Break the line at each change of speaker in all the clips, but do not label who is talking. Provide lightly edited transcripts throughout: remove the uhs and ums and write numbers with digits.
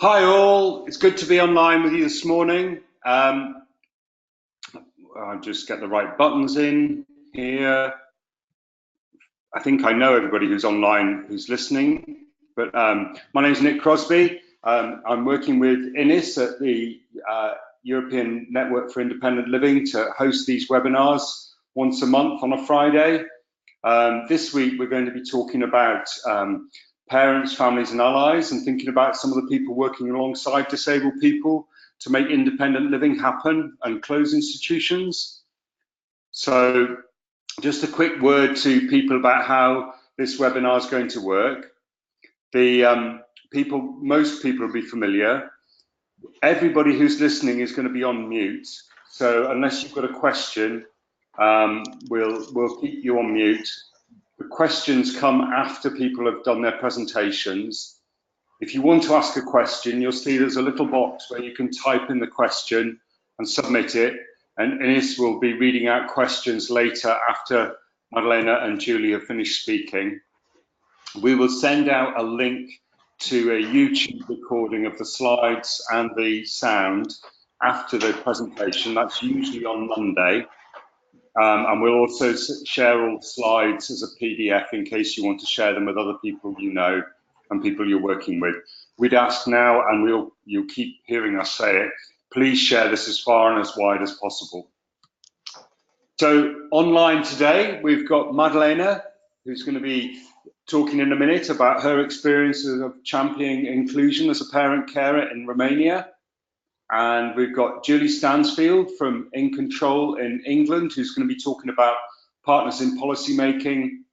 Hi all, it's good to be online with you this morning. I'll just get the right buttons in here. I think I know everybody who's online who's listening, but my name is Nick Crosby. I'm working with Innis at the European Network for Independent Living to host these webinars once a month on a Friday. This week we're going to be talking about parents, families and allies, and thinking about some of the people working alongside disabled people to make independent living happen and close institutions. So just a quick word to people about how this webinar is going to work. Most people will be familiar. Everybody who's listening is going to be on mute. So unless you've got a question, we'll keep you on mute. The questions come after people have done their presentations. If you want to ask a question, you'll see there's a little box where you can type in the question and submit it. And Innis will be reading out questions later after Madalena and Julie have finished speaking. We will send out a link to a YouTube recording of the slides and the sound after the presentation. That's usually on Monday. And we'll also share all the slides as a PDF in case you want to share them with other people you know and people you're working with. We'd ask now, and you'll keep hearing us say it, please share this as far and as wide as possible. So online today, we've got Madalena, who's going to be talking in a minute about her experiences of championing inclusion as a parent carer in Romania. And we've got Julie Stansfield from In Control in England, who's going to be talking about partners in policy making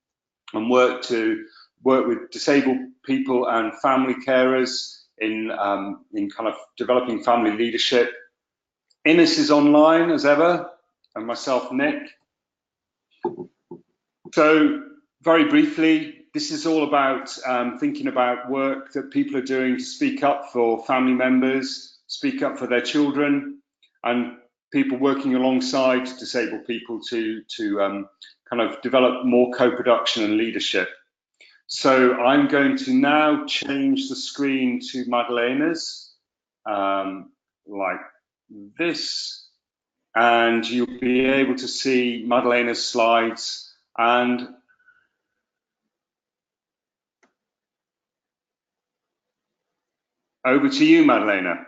and work with disabled people and family carers in kind of developing family leadership. Innis is online as ever, and myself, Nick. So very briefly, this is all about thinking about work that people are doing to speak up for family members, speak up for their children, and people working alongside disabled people to kind of develop more co-production and leadership. So I'm going to now change the screen to Madalena's, like this, and you'll be able to see Madalena's slides. And over to you, Madalena.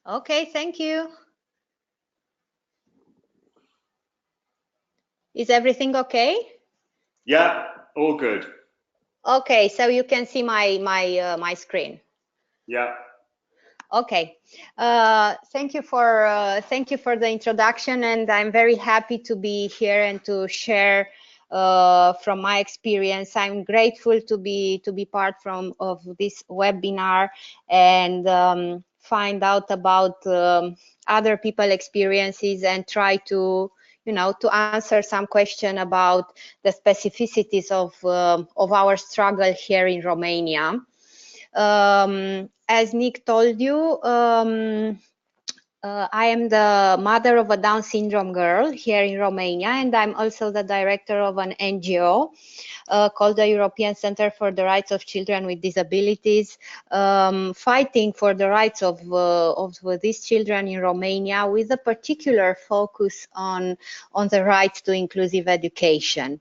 Okay, thank you. Is everything okay?
Yeah, all good.
Okay, so you can see my screen.
Yeah.
Okay. Thank you for the introduction, and I'm very happy to be here and to share from my experience. I'm grateful to be part of this webinar and find out about other people's experiences and try to answer some question about the specificities of our struggle here in Romania. As Nick told you, I am the mother of a Down syndrome girl here in Romania, and I'm also the director of an NGO called the European Center for the Rights of Children with Disabilities, fighting for the rights of these children in Romania, with a particular focus on the right to inclusive education.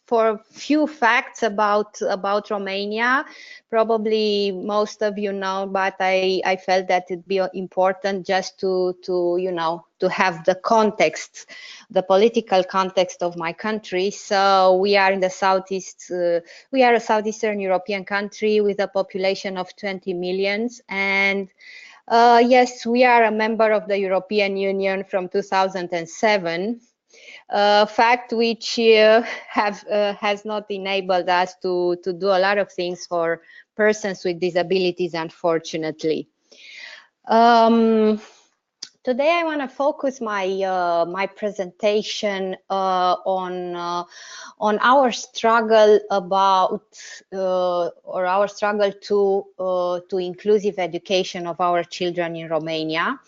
For a few facts about Romania, probably most of you know, but I felt that it'd be important just to have the context, the political context of my country. So we are in the southeast. We are a southeastern European country with a population of 20 million, and yes, we are a member of the European Union from 2007. Fact which has not enabled us to do a lot of things for persons with disabilities, unfortunately. Today I want to focus my presentation on our struggle or our struggle to inclusive education of our children in Romania.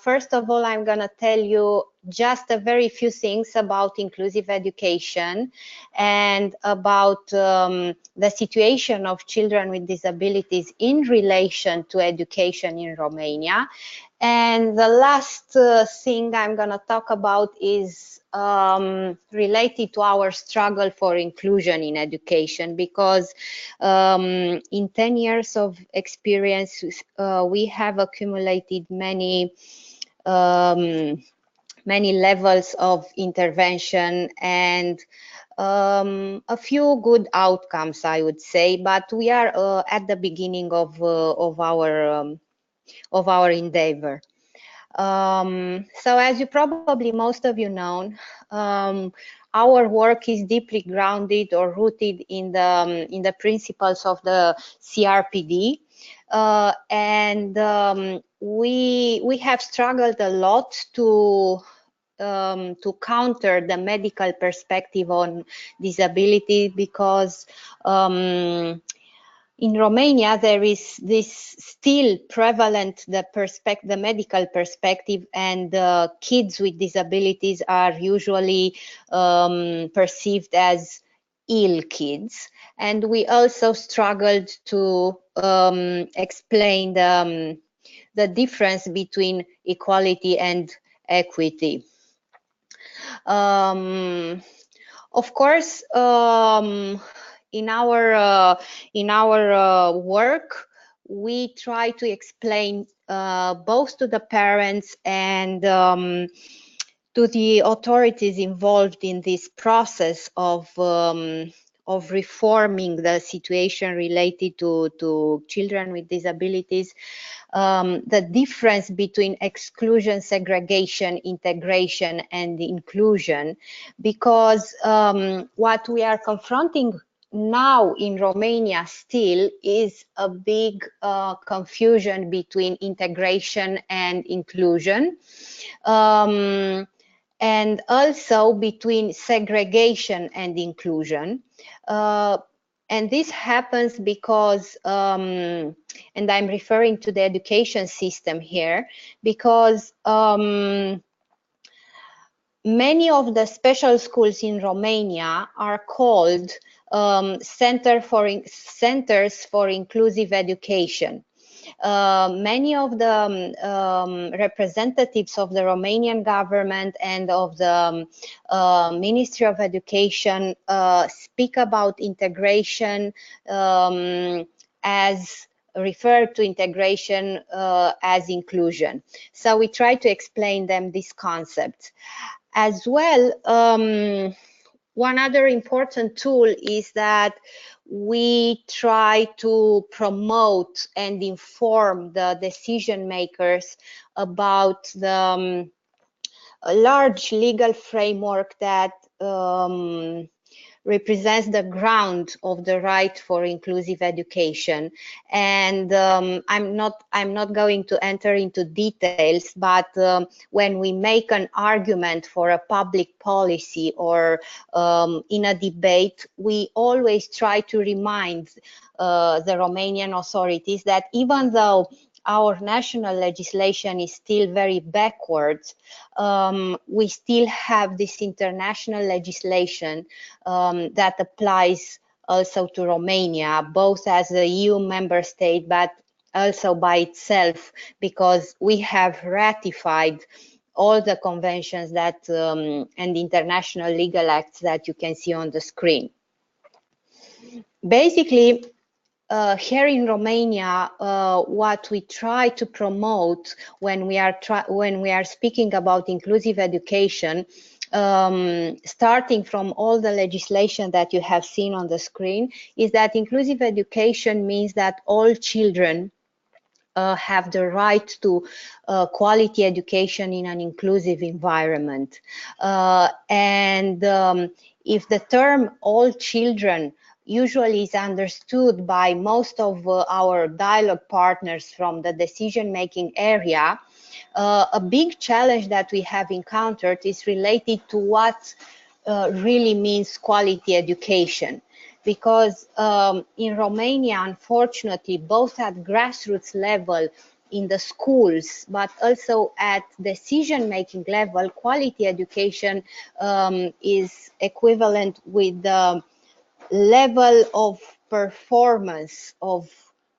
First of all, I'm going to tell you just a very few things about inclusive education and about the situation of children with disabilities in relation to education in Romania. And the last thing I'm going to talk about is related to our struggle for inclusion in education, because in 10 years of experience, we have accumulated many levels of intervention and a few good outcomes, I would say, but we are at the beginning of our endeavor. So as you probably most of you know, our work is deeply grounded or rooted in the principles of the CRPD, and we have struggled a lot to counter the medical perspective on disability, because in Romania, there is this still prevalent, the medical perspective, and kids with disabilities are usually perceived as ill kids. And we also struggled to explain the difference between equality and equity. Of course, in our work, we try to explain both to the parents and to the authorities involved in this process of reforming the situation related to children with disabilities, the difference between exclusion, segregation, integration, and inclusion, because what we are confronting now in Romania still is a big confusion between integration and inclusion, and also between segregation and inclusion. And this happens because, and I'm referring to the education system here, because many of the special schools in Romania are called centers for inclusive education. Many of the representatives of the Romanian government and of the Ministry of Education speak about integration as referred to integration as inclusion. So we try to explain them this concept. As well, one other important tool is that we try to promote and inform the decision makers about the large legal framework that represents the ground of the right for inclusive education. And I'm not going to enter into details, but when we make an argument for a public policy or in a debate, we always try to remind the Romanian authorities that even though our national legislation is still very backwards, we still have this international legislation that applies also to Romania, both as a EU member state, but also by itself, because we have ratified all the conventions that and international legal acts that you can see on the screen. Basically, here in Romania, what we try to promote when we are speaking about inclusive education, starting from all the legislation that you have seen on the screen, is that inclusive education means that all children have the right to quality education in an inclusive environment. And if the term all children usually is understood by most of our dialogue partners from the decision-making area, a big challenge that we have encountered is related to what really means quality education. Because in Romania, unfortunately, both at grassroots level in the schools, but also at decision-making level, quality education is equivalent with the level of performance of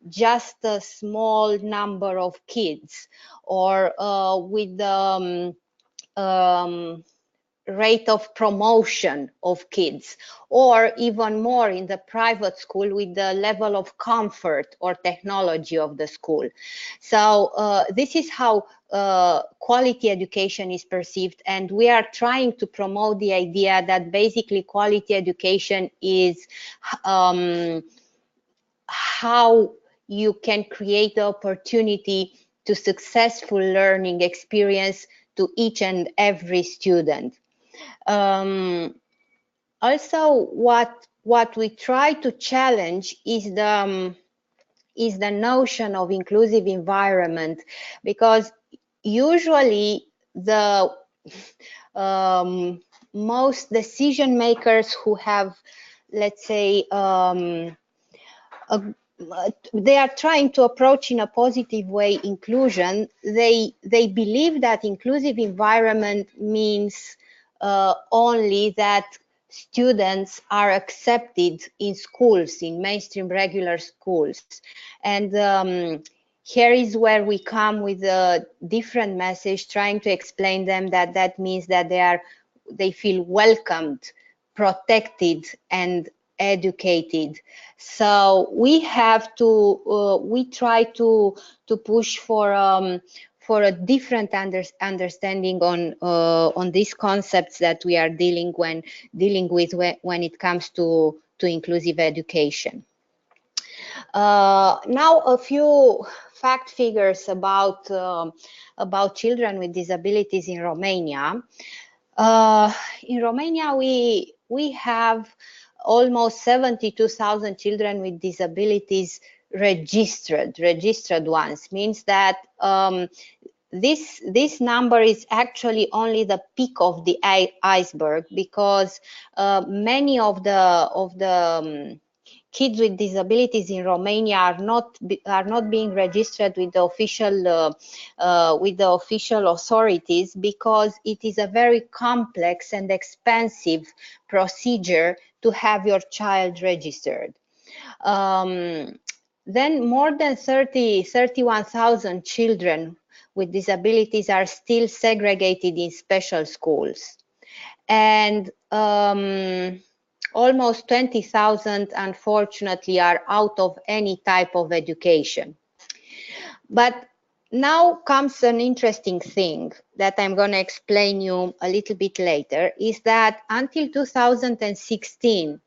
just a small number of kids, or with the rate of promotion of kids, or even more in the private school with the level of comfort or technology of the school. So this is how quality education is perceived, and we are trying to promote the idea that basically quality education is how you can create the opportunity to successful learning experience to each and every student. Also, what we try to challenge is the notion of inclusive environment, because usually the most decision makers who have, let's say, they are trying to approach in a positive way inclusion. They believe that inclusive environment means only that students are accepted in schools, in mainstream regular schools. And here is where we come with a different message, trying to explain them that that means that they feel welcomed, protected, and educated. So we have to we try to push for a different understanding on these concepts that we are dealing with when it comes to inclusive education. Now a few fact figures about children with disabilities in Romania. In Romania, we have almost 72,000 children with disabilities registered ones. Means that this number is actually only the peak of the iceberg, because many of the kids with disabilities in Romania are not being registered with the official authorities, because it is a very complex and expensive procedure to have your child registered. Then more than 31,000 children with disabilities are still segregated in special schools, and almost 20,000 unfortunately are out of any type of education. But now comes an interesting thing that I'm going to explain you a little bit later, is that until 2016,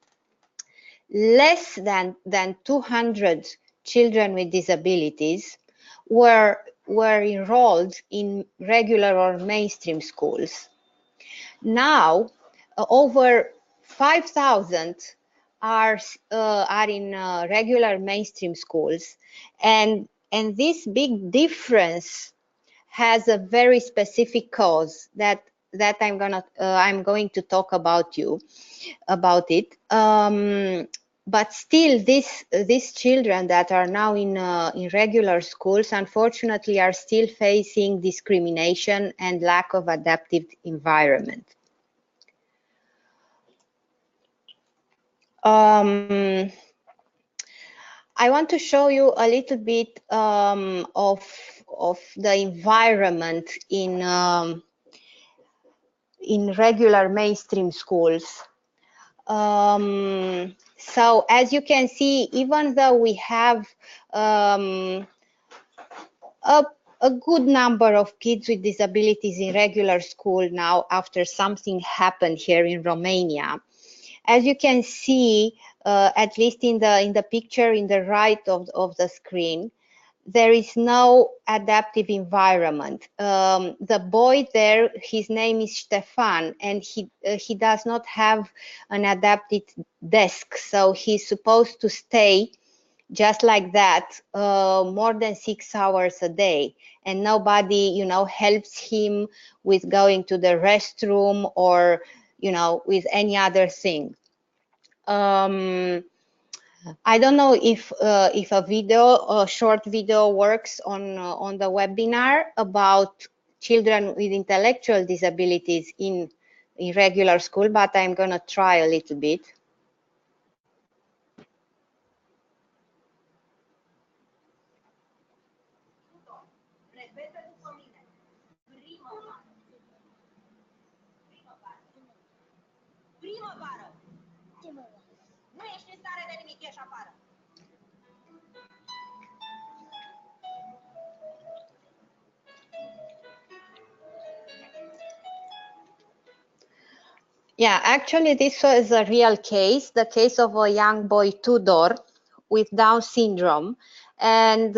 less than 200 children with disabilities were enrolled in regular or mainstream schools. Now, over 5,000 are in regular mainstream schools, and this big difference has a very specific cause that I'm going to talk about it. But still, these children that are now in regular schools, unfortunately, are still facing discrimination and lack of adaptive environment. I want to show you a little bit of the environment in regular mainstream schools. So as you can see, even though we have a good number of kids with disabilities in regular school now, after something happened here in Romania, as you can see, at least in the picture in the right of the screen, there is no adaptive environment. The boy there, his name is Stefan, and he does not have an adapted desk, so he's supposed to stay just like that more than 6 hours a day, and nobody, helps him with going to the restroom or with any other thing. I don't know if a video, a short video, works on the webinar about children with intellectual disabilities in regular school, but I'm gonna try a little bit. Yeah, actually, this was a real case, the case of a young boy, Tudor, with Down syndrome. And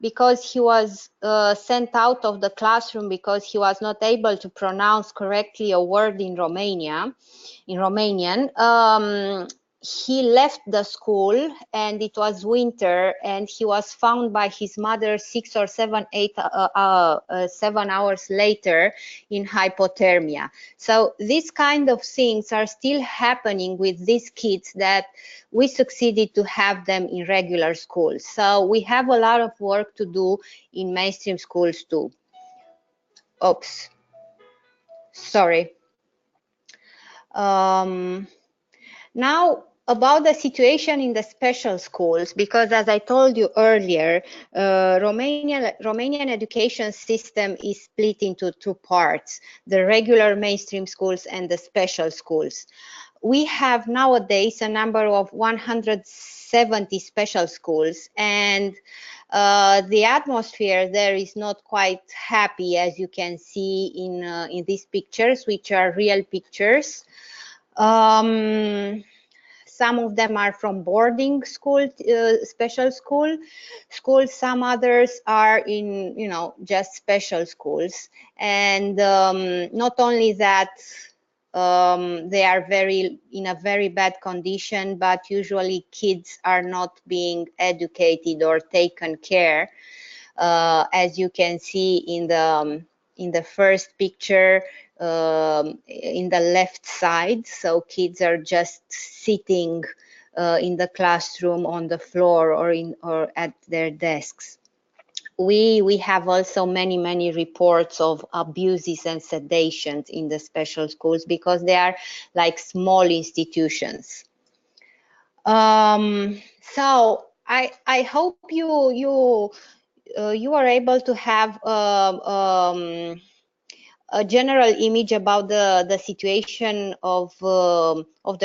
because he was sent out of the classroom because he was not able to pronounce correctly a word in Romanian, he left the school, and it was winter, and he was found by his mother 6 or 7 hours later in hypothermia. So these kind of things are still happening with these kids that we succeeded to have them in regular schools. So we have a lot of work to do in mainstream schools too. Oops, sorry. Now, about the situation in the special schools, because as I told you earlier, Romanian education system is split into two parts, the regular mainstream schools and the special schools. We have nowadays a number of 170 special schools, and the atmosphere there is not quite happy, as you can see in these pictures, which are real pictures. Some of them are from boarding school, special schools. Some others are in, just special schools. And not only that, they are in a very bad condition, but usually kids are not being educated or taken care. As you can see in the first picture, in the left side, so kids are just sitting in the classroom on the floor or at their desks. We have also many reports of abuses and sedations in the special schools because they are like small institutions. So I hope you are able to have a general image about the situation of the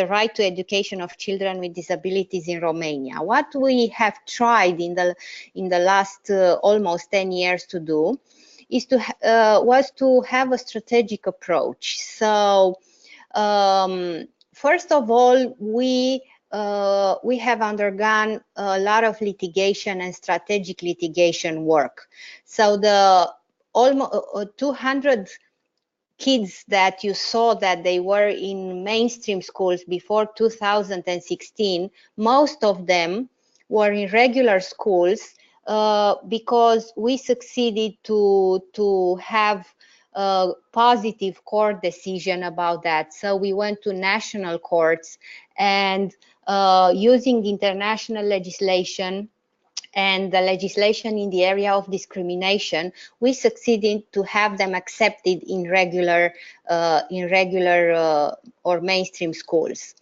right to education of children with disabilities in Romania. What we have tried in the last almost 10 years to do is was to have a strategic approach. So first of all, we have undergone a lot of litigation and strategic litigation work. So the almost 200 kids that you saw that they were in mainstream schools before 2016, most of them were in regular schools because we succeeded to have a positive court decision about that. So we went to national courts, and using international legislation and the legislation in the area of discrimination, we succeeded to have them accepted in regular or mainstream schools.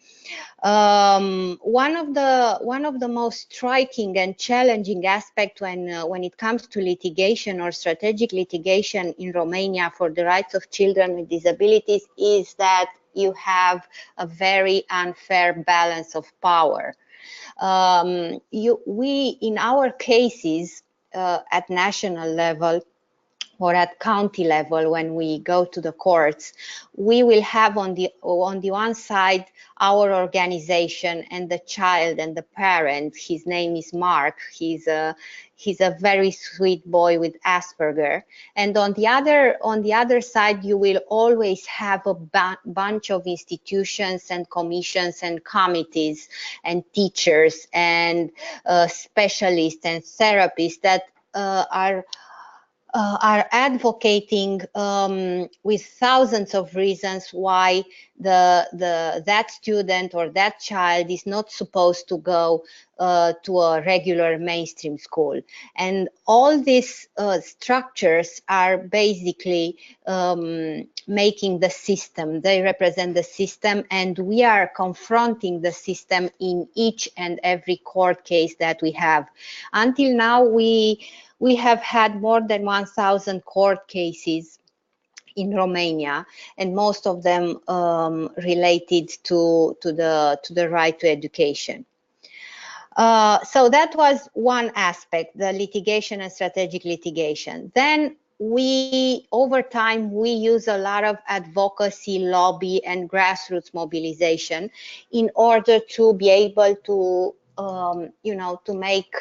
One of the most striking and challenging aspects when it comes to litigation or strategic litigation in Romania for the rights of children with disabilities is that you have a very unfair balance of power. We, in our cases, at national level or at county level, when we go to the courts, we will have on the one side our organization and the child and the parent. His name is Mark. He's a very sweet boy with Asperger. And on the other side, you will always have a bunch of institutions and commissions and committees and teachers and specialists and therapists that are are advocating with thousands of reasons why that student or that child is not supposed to go to a regular mainstream school. And all these structures are basically making the system. They represent the system, and we are confronting the system in each and every court case that we have. Until now, we have had more than 1,000 court cases in Romania, and most of them related to the right to education. So that was one aspect, the litigation and strategic litigation. Then over time, we use a lot of advocacy, lobby, and grassroots mobilization in order to be able to to make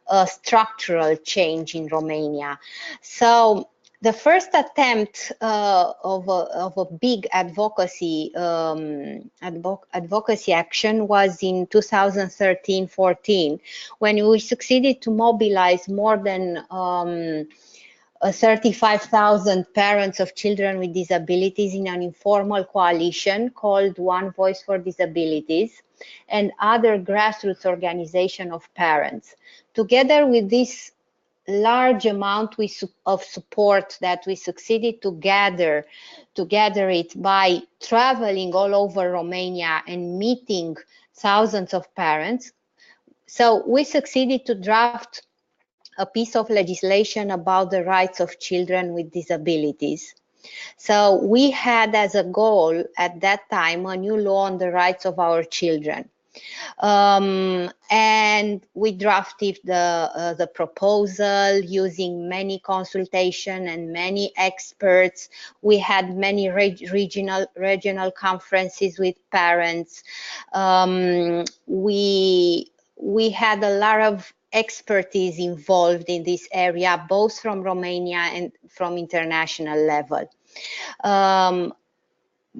a structural change in Romania. So the first attempt of a big advocacy advocacy action was in 2013-14, when we succeeded to mobilize more than 35,000 parents of children with disabilities in an informal coalition called One Voice for Disabilities, and other grassroots organization of parents. Together with this large amount of support that we succeeded to gather it by traveling all over Romania and meeting thousands of parents. So we succeeded to draft a piece of legislation about the rights of children with disabilities. So we had as a goal at that time a new law on the rights of our children. And we drafted the proposal using many consultation and many experts. We had many regional conferences with parents. We had a lot of expertise involved in this area, both from Romania and from international level.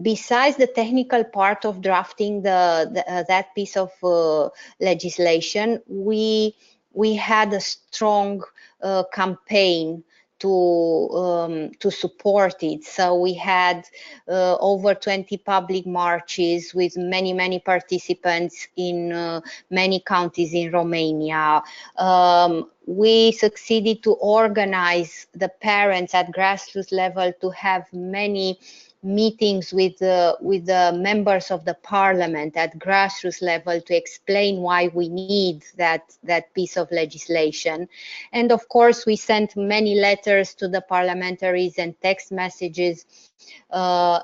Besides the technical part of drafting that piece of legislation, we had a strong campaign to support it. So we had over 20 public marches with many participants in many counties in Romania. We succeeded to organize the parents at grassroots level to have many meetings with the members of the parliament at grassroots level to explain why we need that piece of legislation. And of course, we sent many letters to the parliamentaries and text messages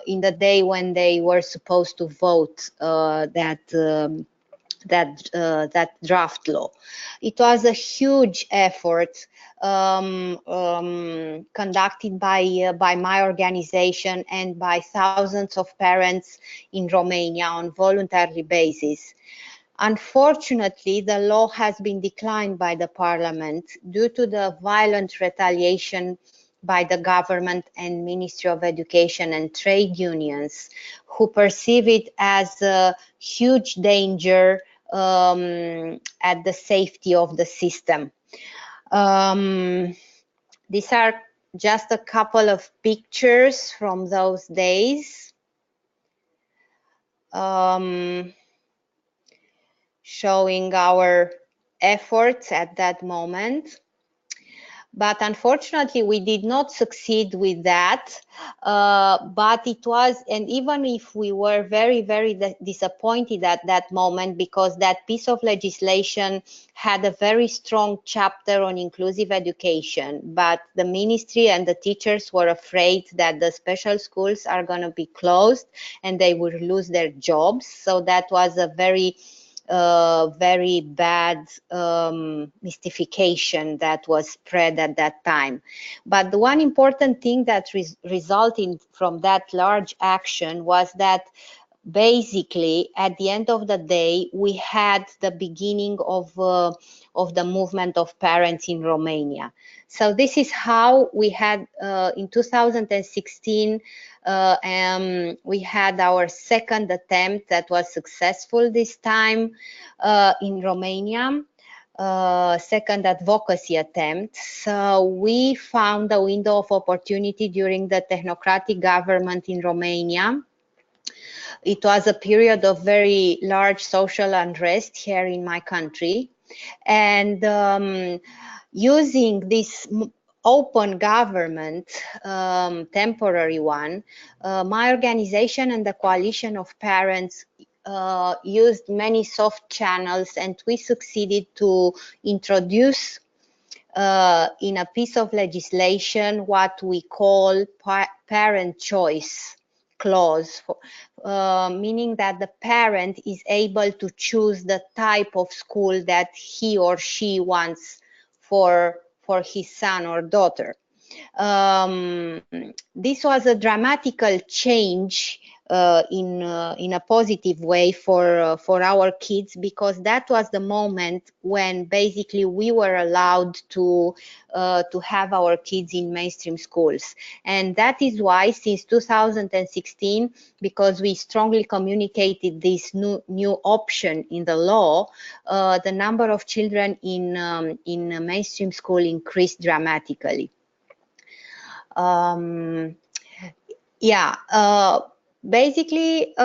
in the day when they were supposed to vote that draft law. It was a huge effort conducted by my organization and by thousands of parents in Romania on voluntary basis. Unfortunately, the law has been declined by the parliament due to the violent retaliation by the government and Ministry of Education and trade unions, who perceive it as a huge danger at the safety of the system. These are just a couple of pictures from those days, showing our efforts at that moment. But unfortunately, we did not succeed with that. But it was, and even if we were very disappointed at that moment, because that piece of legislation had a very strong chapter on inclusive education, but the ministry and the teachers were afraid that the special schools are going to be closed and they would lose their jobs. So that was a very bad mystification that was spread at that time. But the one important thing that resulted from that large action was that basically at the end of the day we had the beginning of the movement of parents in Romania. So this is how we had in 2016 we had our second attempt that was successful this time in Romania. second advocacy attempt. So we found a window of opportunity during the technocratic government in Romania. It was a period of very large social unrest here in my country. And using this open government, temporary one, my organization and the coalition of parents used many soft channels, and we succeeded to introduce in a piece of legislation what we call parent choice clause, meaning that the parent is able to choose the type of school that he or she wants for his son or daughter. This was a dramatical change in a positive way for our kids, because that was the moment when basically we were allowed to have our kids in mainstream schools. And that is why since 2016, because we strongly communicated this new option in the law, the number of children in mainstream school increased dramatically. Basically,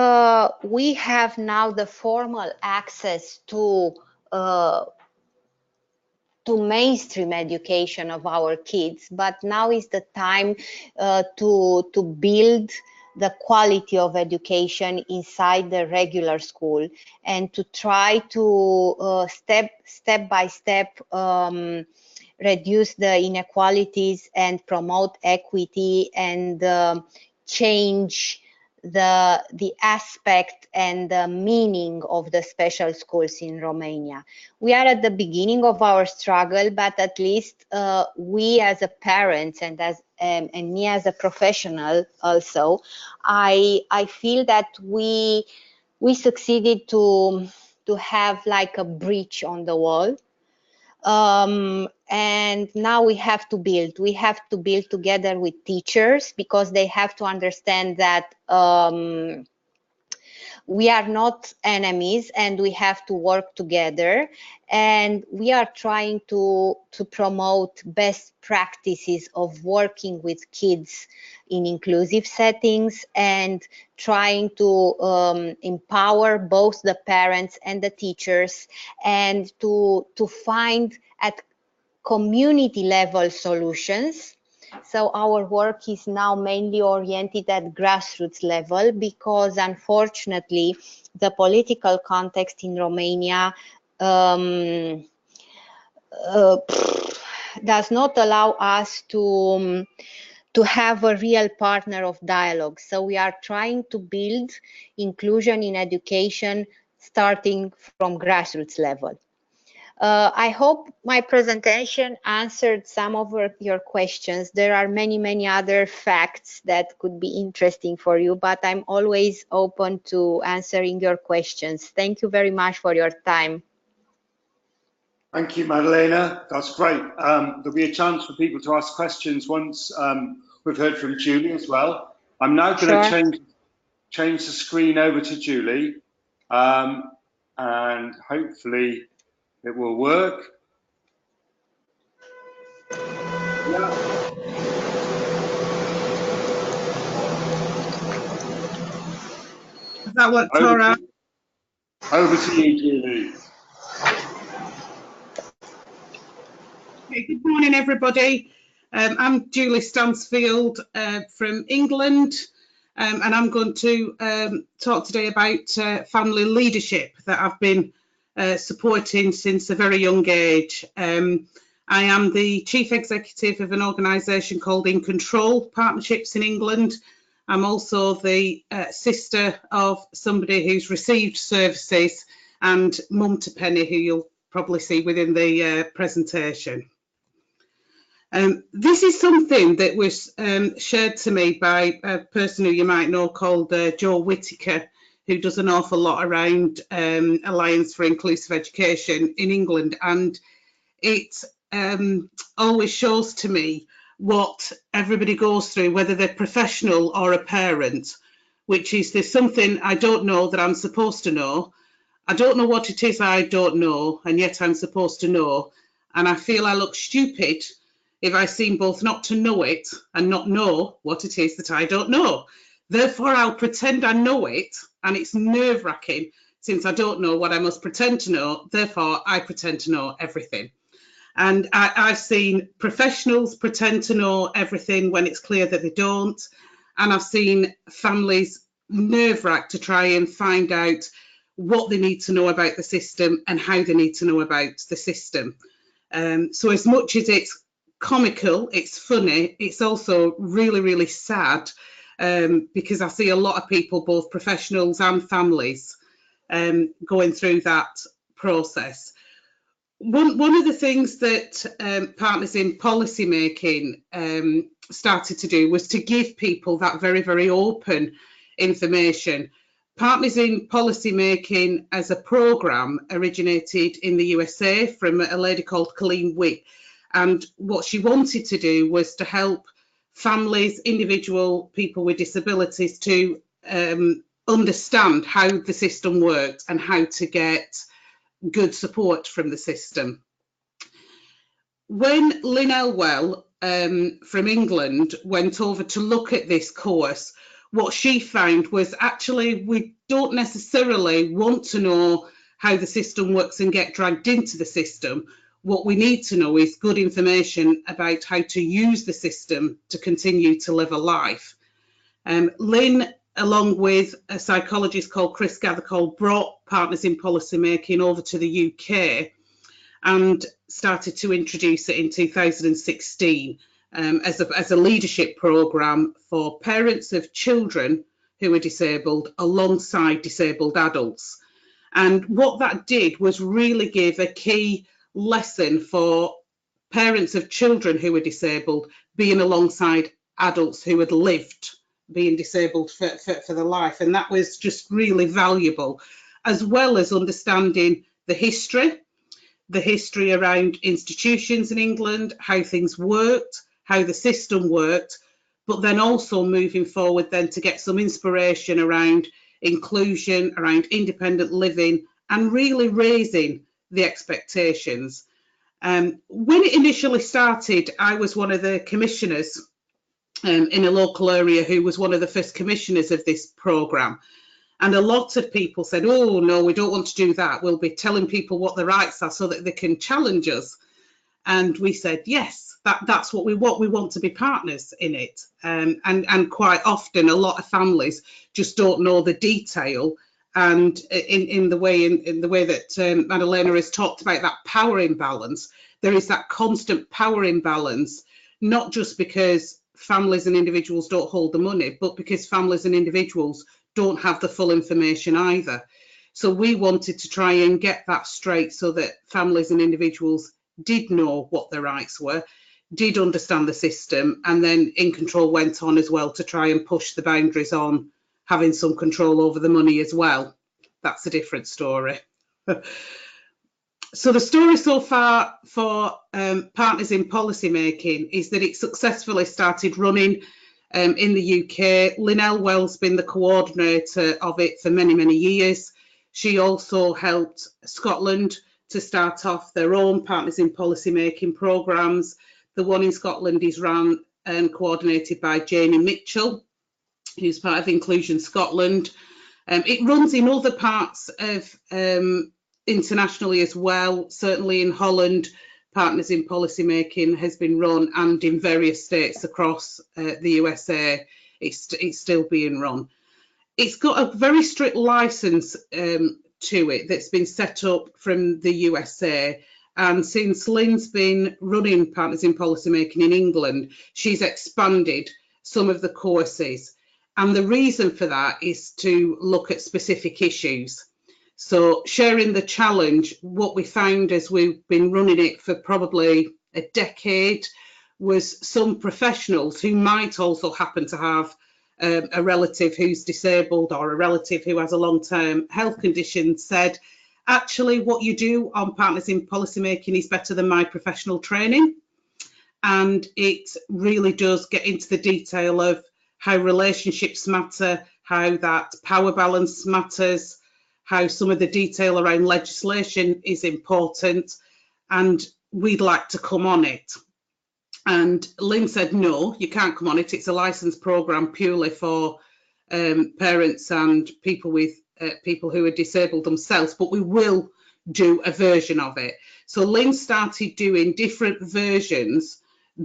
we have now the formal access to mainstream education of our kids, but now is the time to build the quality of education inside the regular school, and to try to step by step reduce the inequalities and promote equity, and change the aspect and the meaning of the special schools in Romania. We are at the beginning of our struggle, but at least we as a parent and me as a professional also, I feel that we succeeded to have like a breach on the wall. And now we have to build together with teachers, because they have to understand that we are not enemies and we have to work together. And we are trying to promote best practices of working with kids in inclusive settings, and trying to empower both the parents and the teachers, and to find at community level solutions. So our work is now mainly oriented at grassroots level, because unfortunately the political context in Romania does not allow us to have a real partner of dialogue. So we are trying to build inclusion in education starting from grassroots level. I hope my presentation answered some of your questions. There are many other facts that could be interesting for you, but I'm always open to answering your questions. Thank you very much for your time.
Thank you, Madalena. That's great. There'll be a chance for people to ask questions once we've heard from Julie as well. I'm now going to change the screen over to Julie, and hopefully it will work. Yeah.
Does that work, Tora?
Over to you, Julie.
Okay, good morning, everybody. I'm Julie Stansfield from England, and I'm going to talk today about family leadership that I've been supporting since a very young age. I am the Chief Executive of an organisation called In Control Partnerships in England. I'm also the sister of somebody who's received services, and mum to Penny, who you'll probably see within the presentation. This is something that was shared to me by a person who you might know called Joe Whittaker, who does an awful lot around Alliance for Inclusive Education in England. And it always shows to me what everybody goes through, whether they're professional or a parent, which is there's something I don't know that I'm supposed to know, I don't know what it is I don't know, and yet I'm supposed to know, and I feel I look stupid if I seem both not to know it and not know what it is that I don't know. Therefore, I'll pretend I know it, and it's nerve-wracking since I don't know what I must pretend to know. Therefore, I pretend to know everything. And I've seen professionals pretend to know everything when it's clear that they don't. And I've seen families nerve-wracked to try and find out what they need to know about the system and how they need to know about the system. So as much as it's comical, it's funny, it's also really, really sad, because I see a lot of people, both professionals and families, going through that process. One of the things that Partners in Policymaking started to do was to give people that very, very open information. Partners in Policymaking as a programme originated in the USA from a lady called Colleen Witt, and what she wanted to do was to help families, individual people with disabilities to understand how the system worked and how to get good support from the system. When Lynn Elwell from England went over to look at this course, what she found was actually we don't necessarily want to know how the system works and get dragged into the system. What we need to know is good information about how to use the system to continue to live a life. Lynn, along with a psychologist called Chris Gathercole, brought Partners in Policymaking over to the UK and started to introduce it in 2016 as a leadership programme for parents of children who are disabled alongside disabled adults. And what that did was really give a key lesson for parents of children who were disabled being alongside adults who had lived being disabled for their life, and that was just really valuable, as well as understanding the history around institutions in England, how things worked, how the system worked, but then also moving forward then to get some inspiration around inclusion, around independent living, and really raising the expectations. When it initially started, I was one of the commissioners in a local area who was one of the first commissioners of this programme. And a lot of people said, oh, no, we don't want to do that. We'll be telling people what the rights are so that they can challenge us. And we said, yes, that's what we want. We want to be partners in it. And quite often, a lot of families just don't know the detail. And in the way that Madalena has talked about that power imbalance, there is that constant power imbalance, not just because families and individuals don't hold the money, but because families and individuals don't have the full information either. So we wanted to try and get that straight so that families and individuals did know what their rights were, did understand the system, and then In Control went on as well to try and push the boundaries on having some control over the money as well. That's a different story. So the story so far for Partners in Policymaking is that it successfully started running in the UK. Lynn Elwell's been the coordinator of it for many, many years. She also helped Scotland to start off their own Partners in Policymaking programmes. The one in Scotland is run and coordinated by Jamie Mitchell, who's part of Inclusion Scotland. It runs in other parts of internationally as well. Certainly in Holland, Partners in Policymaking has been run, and in various states across the USA, it's still being run. It's got a very strict licence to it that's been set up from the USA. And since Lynn's been running Partners in Policymaking in England, she's expanded some of the courses. And the reason for that is to look at specific issues. So sharing the challenge, what we found as we've been running it for probably a decade was some professionals who might also happen to have a relative who's disabled or a relative who has a long-term health condition said, actually what you do on Partners in Policymaking is better than my professional training. And it really does get into the detail of how relationships matter, how that power balance matters, how some of the detail around legislation is important, and we'd like to come on it. And Lynn said, no, you can't come on it. It's a licensed programme purely for parents and people with people who are disabled themselves, but we will do a version of it. So Lynn started doing different versions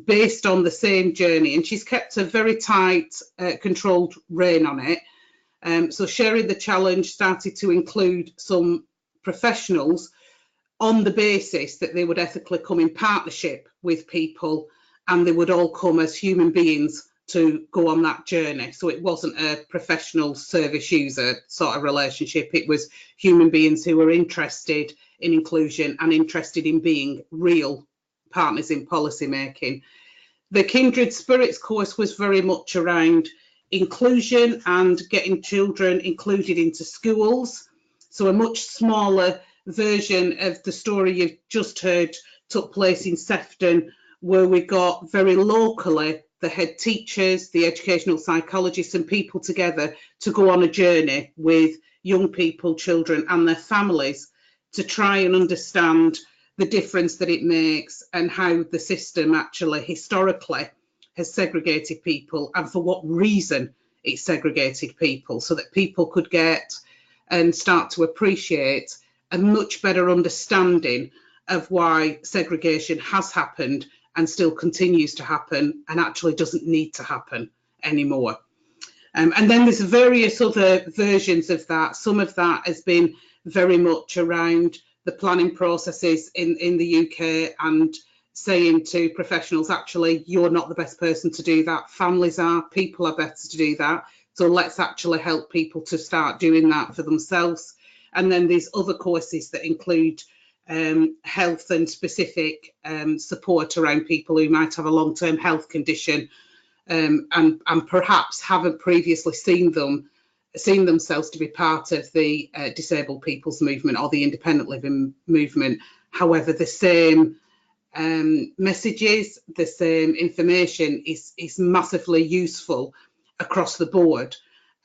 based on the same journey, and she's kept a very tight, controlled rein on it. So Sharing the Challenge started to include some professionals on the basis that they would ethically come in partnership with people, and they would all come as human beings to go on that journey. So it wasn't a professional service user sort of relationship. It was human beings who were interested in inclusion and interested in being real partners in policy making. The Kindred Spirits course was very much around inclusion and getting children included into schools. So a much smaller version of the story you've just heard took place in Sefton, where we got very locally the head teachers, the educational psychologists and people together to go on a journey with young people, children and their families to try and understand the difference that it makes and how the system actually historically has segregated people and for what reason it segregated people, so that people could get and start to appreciate a much better understanding of why segregation has happened and still continues to happen and actually doesn't need to happen anymore. And then there's various other versions of that. Some of that has been very much around the planning processes in the UK and saying to professionals, actually, you're not the best person to do that. Families are, people are better to do that. So let's actually help people to start doing that for themselves. And then there's other courses that include health and specific support around people who might have a long-term health condition and perhaps haven't previously seen themselves to be part of the disabled people's movement or the independent living movement. However, the same messages, the same information is massively useful across the board.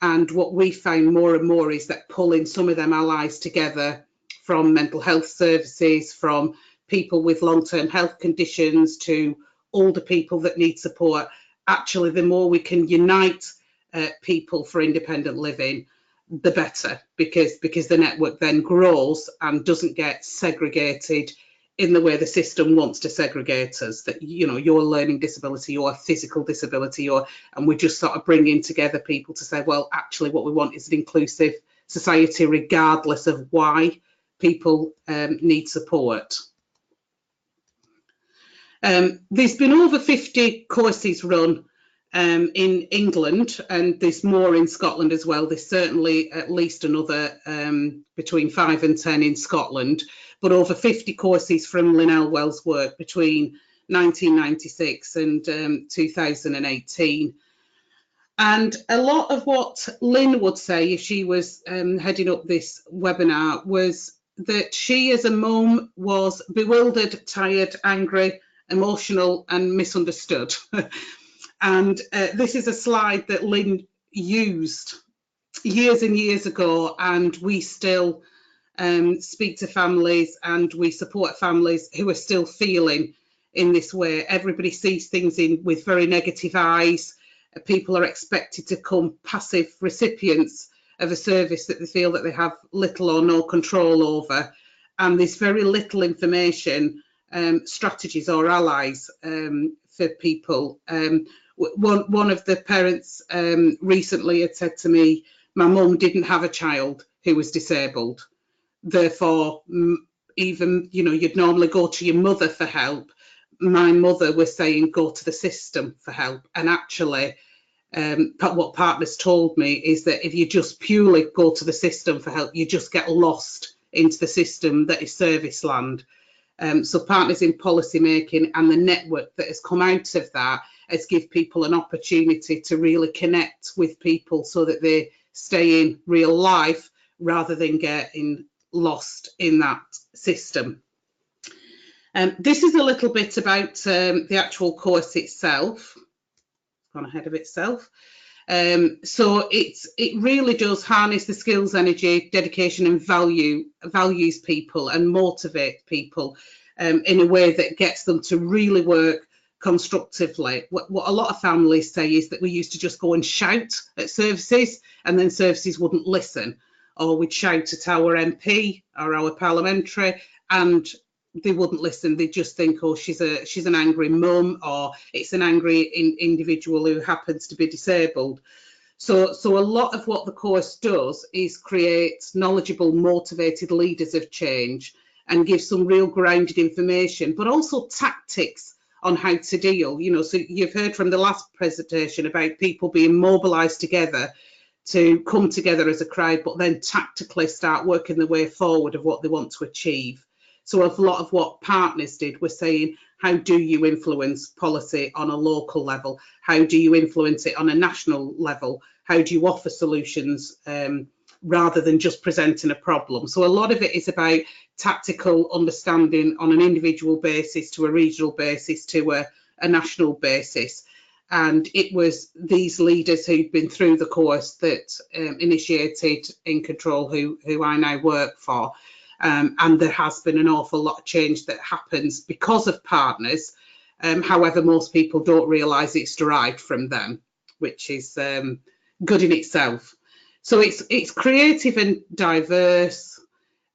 And what we find more and more is that pulling some of them allies together from mental health services, from people with long-term health conditions to older people that need support, actually the more we can unite people for independent living, the better, because the network then grows and doesn't get segregated in the way the system wants to segregate us, that, you know, your learning disability, your physical disability, and we're just sort of bringing together people to say, well, actually what we want is an inclusive society regardless of why people need support. There's been over 50 courses run in England, and there's more in Scotland as well. There's certainly at least another between 5 and 10 in Scotland, but over 50 courses from Lynn Elwell's work between 1996 and 2018. And a lot of what Lynn would say if she was heading up this webinar was that she as a mum was bewildered, tired, angry, emotional and misunderstood. And this is a slide that Lynn used years and years ago, and we still speak to families and we support families who are still feeling in this way. Everybody sees things with very negative eyes. People are expected to become passive recipients of a service that they feel that they have little or no control over, and there's very little information, strategies or allies for people. One of the parents recently had said to me, my mum didn't have a child who was disabled, therefore even, you know, you'd normally go to your mother for help. My mother was saying go to the system for help, and actually what partners told me is that if you just purely go to the system for help, you just get lost into the system that is service land. So Partners in Policymaking and the network that has come out of that has given people an opportunity to really connect with people so that they stay in real life rather than getting lost in that system. This is a little bit about the actual course itself. Gone ahead of itself. So it really does harness the skills, energy, dedication and values people and motivate people in a way that gets them to really work constructively. What a lot of families say is that we used to just go and shout at services and then services wouldn't listen, or we'd shout at our MP or our parliamentary and they wouldn't listen. They just think, oh, she's an angry mum, or it's an angry individual who happens to be disabled. So a lot of what the course does is create knowledgeable, motivated leaders of change and give some real grounded information, but also tactics on how to deal. You know, so you've heard from the last presentation about people being mobilised together to come together as a crowd, but then tactically start working their way forward of what they want to achieve. So a lot of what partners did was saying, how do you influence policy on a local level? How do you influence it on a national level? How do you offer solutions rather than just presenting a problem? So a lot of it is about tactical understanding on an individual basis to a regional basis to a national basis. And it was these leaders who'd been through the course that initiated In Control, who I now work for. And there has been an awful lot of change that happens because of partners. However, most people don't realise it's derived from them, which is good in itself. So it's creative and diverse.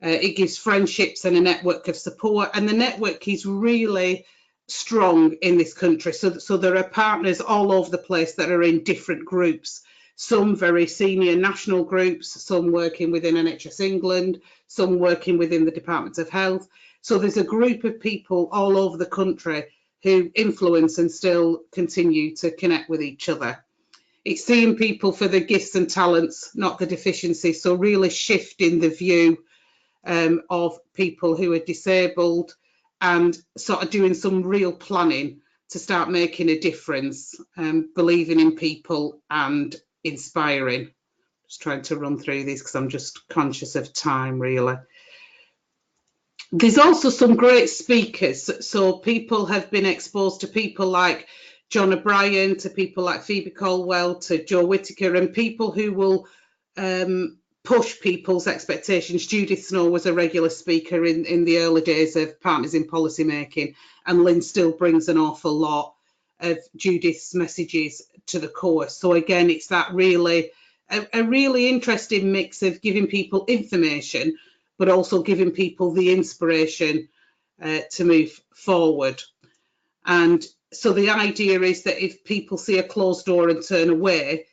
It gives friendships and a network of support, and the network is really strong in this country. So there are partners all over the place that are in different groups. Some very senior national groups, some working within NHS England, some working within the Department of Health. So there's a group of people all over the country who influence and still continue to connect with each other. It's seeing people for their gifts and talents, not the deficiencies. So really shifting the view of people who are disabled and sort of doing some real planning to start making a difference, believing in people and inspiring. Just trying to run through these because I'm just conscious of time, really. There's also some great speakers. So people have been exposed to people like John O'Brien, to people like Phoebe Caldwell, to Joe Whittaker, and people who will push people's expectations. Judith Snow was a regular speaker in the early days of Partners in Policymaking, and Lynn still brings an awful lot of Judith's messages to the course. So again, it's that really a really interesting mix of giving people information, but also giving people the inspiration to move forward. And so the idea is that if people see a closed door and turn away,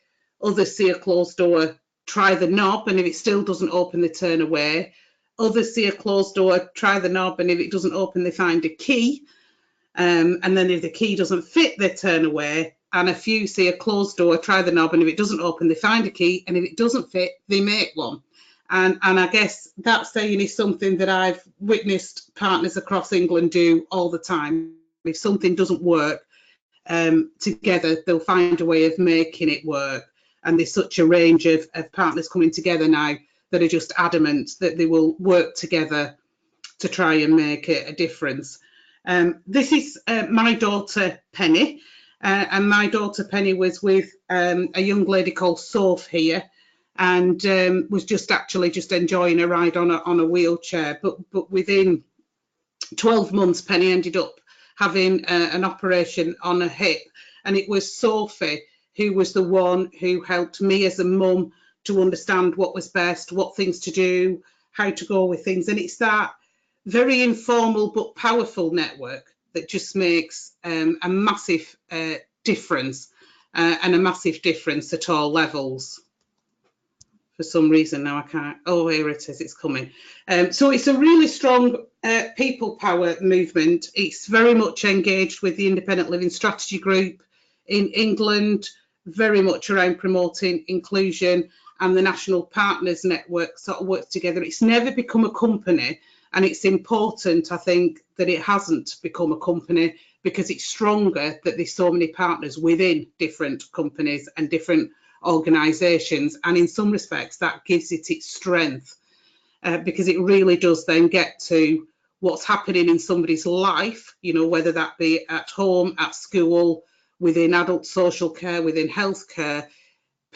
others see a closed door, try the knob, and if it still doesn't open, they turn away. Others see a closed door, try the knob, and if it doesn't open, they find a key. And then if the key doesn't fit, they turn away. And a few see a closed door, try the knob, and if it doesn't open, they find a key. And if it doesn't fit, they make one. And I guess that saying is something that I've witnessed partners across England do all the time. If something doesn't work together, they'll find a way of making it work. And there's such a range of partners coming together now that are just adamant that they will work together to try and make a difference. This is my daughter Penny, and my daughter Penny was with a young lady called Soph here, and was just enjoying a ride on a wheelchair. But within 12 months, Penny ended up having an operation on her hip, and it was Sophie who was the one who helped me as a mum to understand what was best, what things to do, how to go with things. And it's that very informal but powerful network that just makes a massive difference, and a massive difference at all levels. For some reason now I can't, oh, here it is, it's coming. So it's a really strong people power movement. It's very much engaged with the Independent Living Strategy Group in England, very much around promoting inclusion, and the National Partners Network sort of works together. It's never become a company, and it's important, I think, that it hasn't become a company, because it's stronger that there's so many partners within different companies and different organisations, and in some respects that gives it its strength, because it really does then get to what's happening in somebody's life, you know, whether that be at home, at school, within adult social care, within healthcare.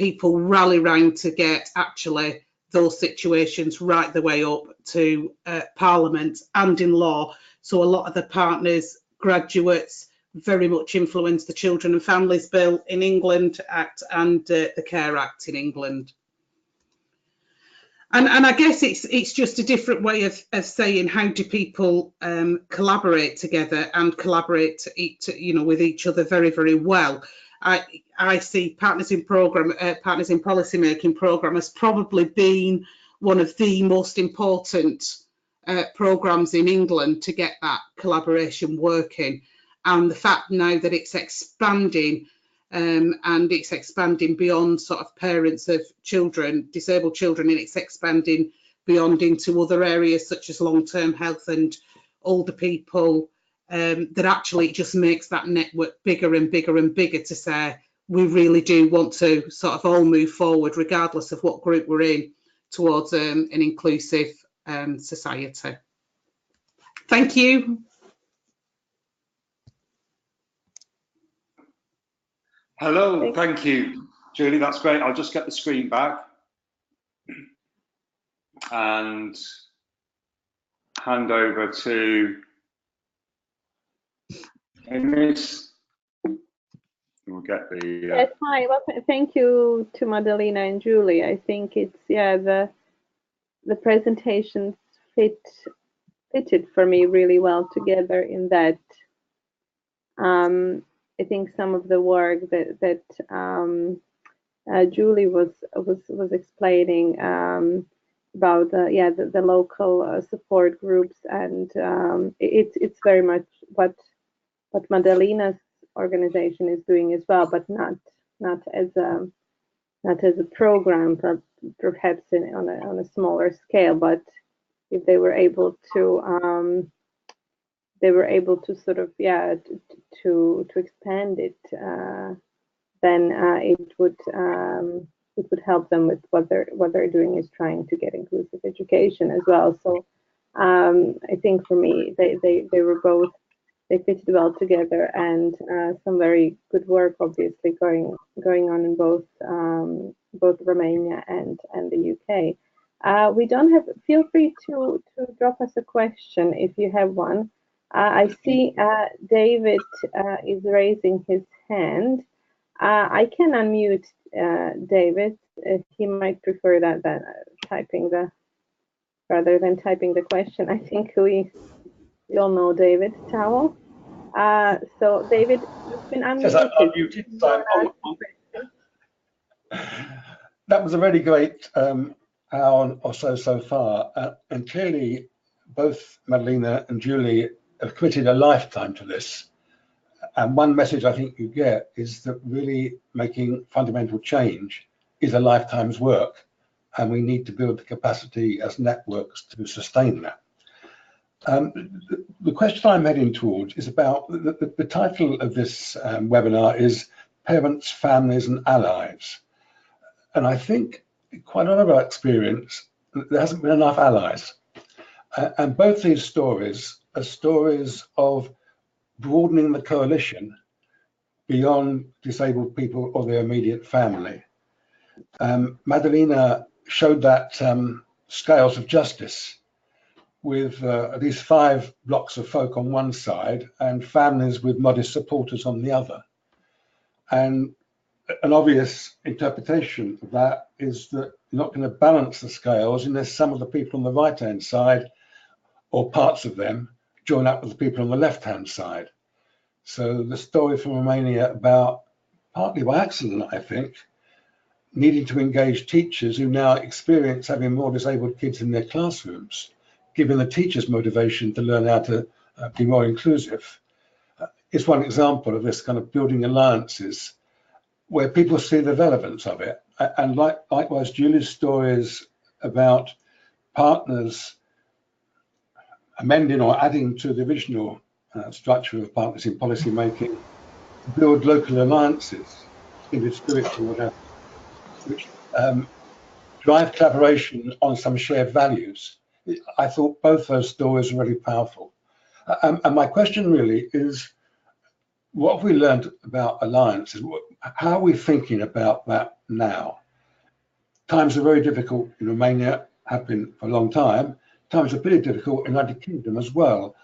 people rally round to get actually those situations right the way up to Parliament and in law. So a lot of the partners, graduates, very much influence the Children and Families Bill in England Act and the Care Act in England. And I guess it's just a different way of saying how do people collaborate together and collaborate with each other very, very well. I see Partners in Policymaking programme as probably being one of the most important programmes in England to get that collaboration working. And the fact now that it's expanding and it's expanding beyond sort of parents of children, disabled children, and it's expanding beyond into other areas such as long-term health and older people, that actually it just makes that network bigger and bigger and bigger to say we really do want to sort of all move forward, regardless of what group we're in, towards an inclusive society. Thank you.
Hello, thank you, Julie. That's great. I'll just get the screen back and hand over to Ines. We'll get the.
Yes, hi. Well, thank you to Madalena and Julie. I think it's the presentations fitted for me really well together in that. I think some of the work that Julie was explaining about the local support groups, and it's very much what Madalena's organization is doing as well, but not as a program, perhaps on a smaller scale. But if they were able to sort of to expand it, then it would help them with what they're doing is trying to get inclusive education as well. So I think for me they were both, they fitted well together, and some very good work obviously going on in both Romania and the UK. We don't have, feel free to drop us a question if you have one. I see David is raising his hand. I can unmute David. He might prefer that typing rather than typing the question. I think we all know David Towell. So David, you've been unmuted.
That was a really great hour or so far, and clearly both Madalena and Julie have committed a lifetime to this. And one message I think you get is that really making fundamental change is a lifetime's work, and we need to build the capacity as networks to sustain that. The question I'm heading towards is about the title of this webinar is Parents, Families and Allies. And I think quite a lot of our experience, there hasn't been enough allies. And both these stories are stories of broadening the coalition beyond disabled people or their immediate family. Madalena showed that scales of justice with these 5 blocks of folk on one side and families with modest supporters on the other. And an obvious interpretation of that is that you're not going to balance the scales unless some of the people on the right-hand side, or parts of them, join up with the people on the left-hand side. So the story from Romania about, partly by accident, I think, needing to engage teachers who now experience having more disabled kids in their classrooms, giving the teachers motivation to learn how to be more inclusive. It's one example of this kind of building alliances where people see the relevance of it. And likewise, Julie's stories about partners amending or adding to the original structure of Partners in Policymaking to build local alliances in the spirit or whatever, which drive collaboration on some shared values. I thought both those stories were really powerful. And my question really is, what have we learned about alliances? How are we thinking about that now. Times are very difficult in Romania, have been for a long time. Times are pretty difficult in the United Kingdom as well.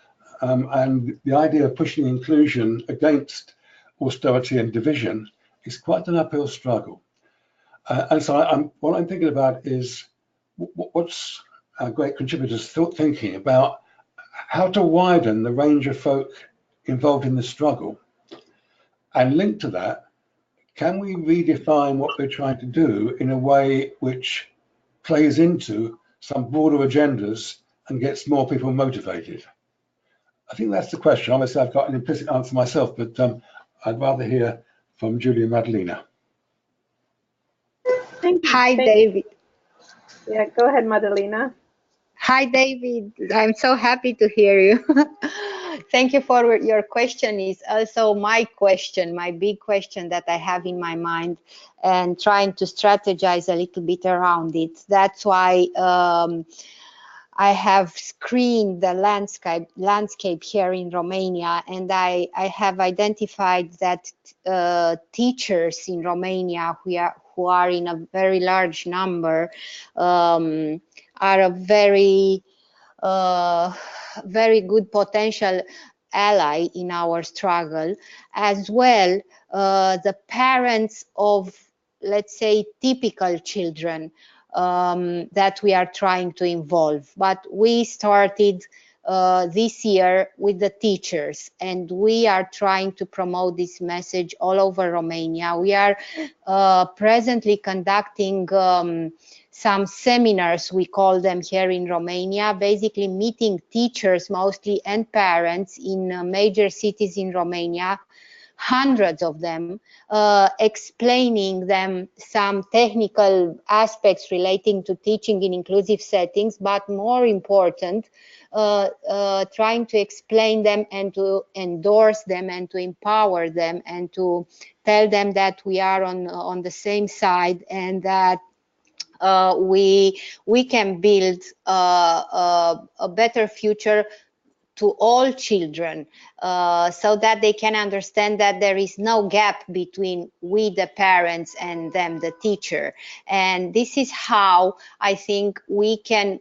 And the idea of pushing inclusion against austerity and division is quite an uphill struggle. And so what I'm thinking about is what's our great contributors thinking about how to widen the range of folk involved in the struggle. And linked to that, can we redefine what we're trying to do in a way which plays into some broader agendas and gets more people motivated? I think that's the question. Obviously, I've got an implicit answer myself, but I'd rather hear from Julie and Madalena.
Thank you.
Hi, David.
Yeah, go ahead, Madalena.
Hi, David. I'm so happy to hear you. Thank you for your question. Is also my question, my big question that I have in my mind, and trying to strategize a little bit around it. That's why I have screened the landscape here in Romania, and I have identified that teachers in Romania who are in a very large number are a very good potential ally in our struggle, as well the parents of, let's say, typical children that we are trying to involve. But we started this year with the teachers, and we are trying to promote this message all over Romania. We are presently conducting some seminars, we call them here in Romania, basically meeting teachers mostly and parents in major cities in Romania, hundreds of them, explaining them some technical aspects relating to teaching in inclusive settings, but more important, trying to explain them and to endorse them and to empower them and to tell them that we are on the same side, and that we can build a better future to all children, so that they can understand that there is no gap between we, the parents, and them, the teacher. And this is how I think we can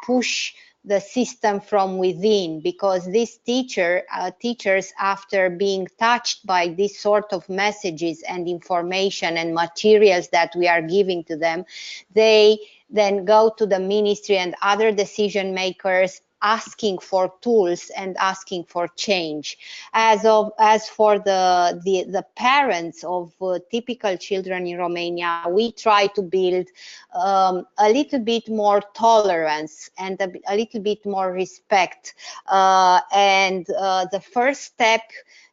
push the system from within, because these teachers, after being touched by this sort of messages and information and materials that we are giving to them, they then go to the ministry and other decision makers asking for tools and asking for change. As for the parents of typical children in Romania, we try to build a little bit more tolerance and a little bit more respect. And the first step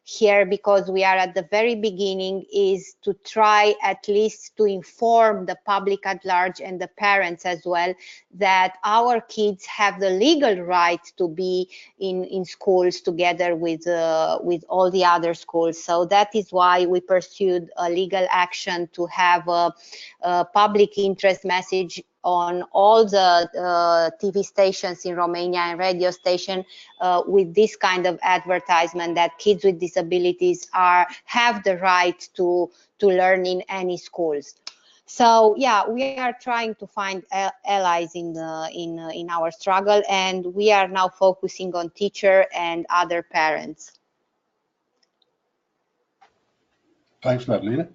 here, because we are at the very beginning, is to try at least to inform the public at large and the parents as well that our kids have the legal right to be in schools together with all the other schools. So that is why we pursued a legal action to have a public interest message on all the TV stations in Romania and radio station with this kind of advertisement that kids with disabilities have the right to learn in any schools. So yeah, we are trying to find allies in our struggle, and we are now focusing on teacher and other parents.
Thanks, Madalena.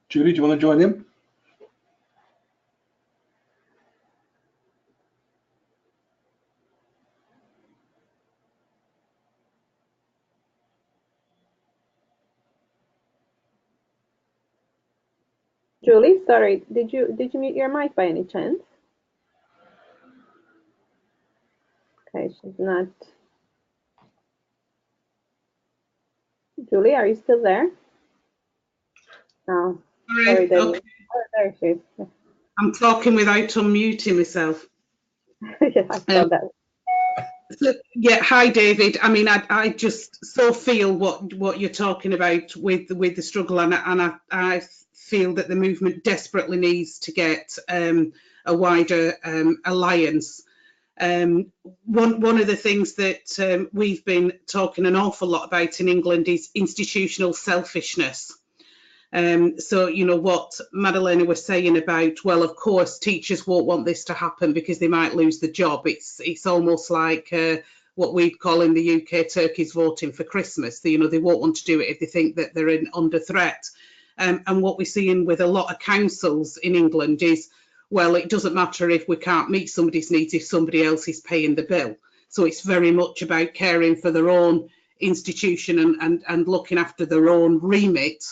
Julie, do you want to join in?
Julie, sorry, did you mute your mic by any chance? Okay, she's not. Julie, are you still there? No. Sorry,
Okay.
Oh, there she is.
I'm talking without unmuting myself.
Yeah, I saw that.
So, yeah, hi David. I mean, I just so feel what you're talking about with the struggle, and I feel that the movement desperately needs to get a wider alliance. One of the things that we've been talking an awful lot about in England is institutional selfishness. So, you know, what Madalena was saying about, well, of course, teachers won't want this to happen because they might lose the job. It's almost like what we'd call in the UK turkeys voting for Christmas. You know, they won't want to do it if they think that they're under threat. And what we're seeing with a lot of councils in England is, well, it doesn't matter if we can't meet somebody's needs if somebody else is paying the bill. So it's very much about caring for their own institution and looking after their own remit,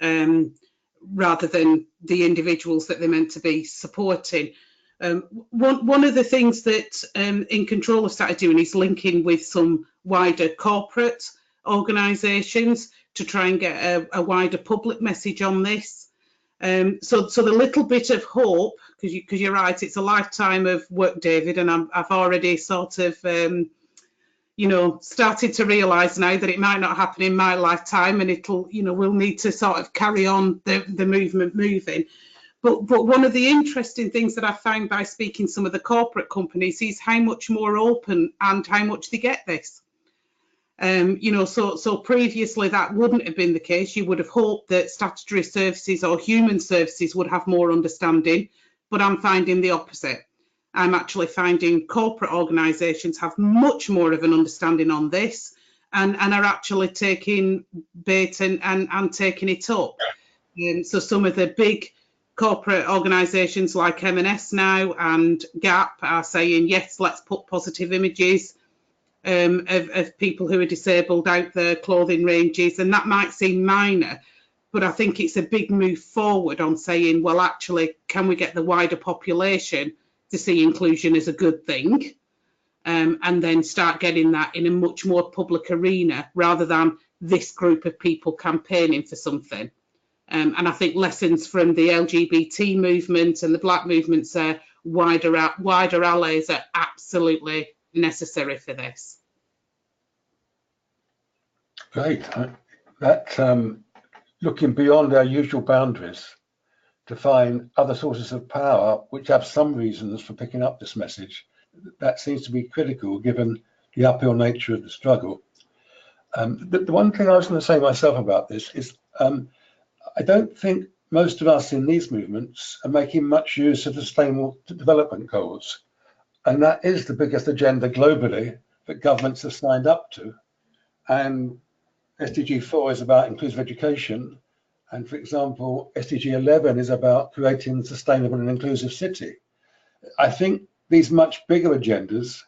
rather than the individuals that they're meant to be supporting. One of the things that In Control have started doing is linking with some wider corporate organisations to try and get a wider public message on this. So the little bit of hope, because you're right, it's a lifetime of work, David, and I've already sort of you know, started to realise now that it might not happen in my lifetime, and it'll, you know, we'll need to sort of carry on the movement moving. But one of the interesting things that I found by speaking to some of the corporate companies is how much more open and how much they get this. You know, so previously that wouldn't have been the case. You would have hoped that statutory services or human services would have more understanding, but I'm finding the opposite. I'm actually finding corporate organisations have much more of an understanding on this and are actually taking bait and taking it up. So some of the big corporate organisations like M&S now and Gap are saying, yes, let's put positive images of people who are disabled out their clothing ranges. And that might seem minor, but I think it's a big move forward on saying, well, actually, can we get the wider population to see inclusion as a good thing, and then start getting that in a much more public arena rather than this group of people campaigning for something. And I think lessons from the LGBT movement and the Black movements are wider allies are absolutely necessary for this.
Great. That looking beyond our usual boundaries to find other sources of power which have some reasons for picking up this message, that seems to be critical given the uphill nature of the struggle. The one thing I was going to say myself about this is I don't think most of us in these movements are making much use of the Sustainable Development Goals, and that is the biggest agenda globally that governments have signed up to. And SDG 4 is about inclusive education. And for example, SDG 11 is about creating a sustainable and inclusive city. I think these much bigger agendas,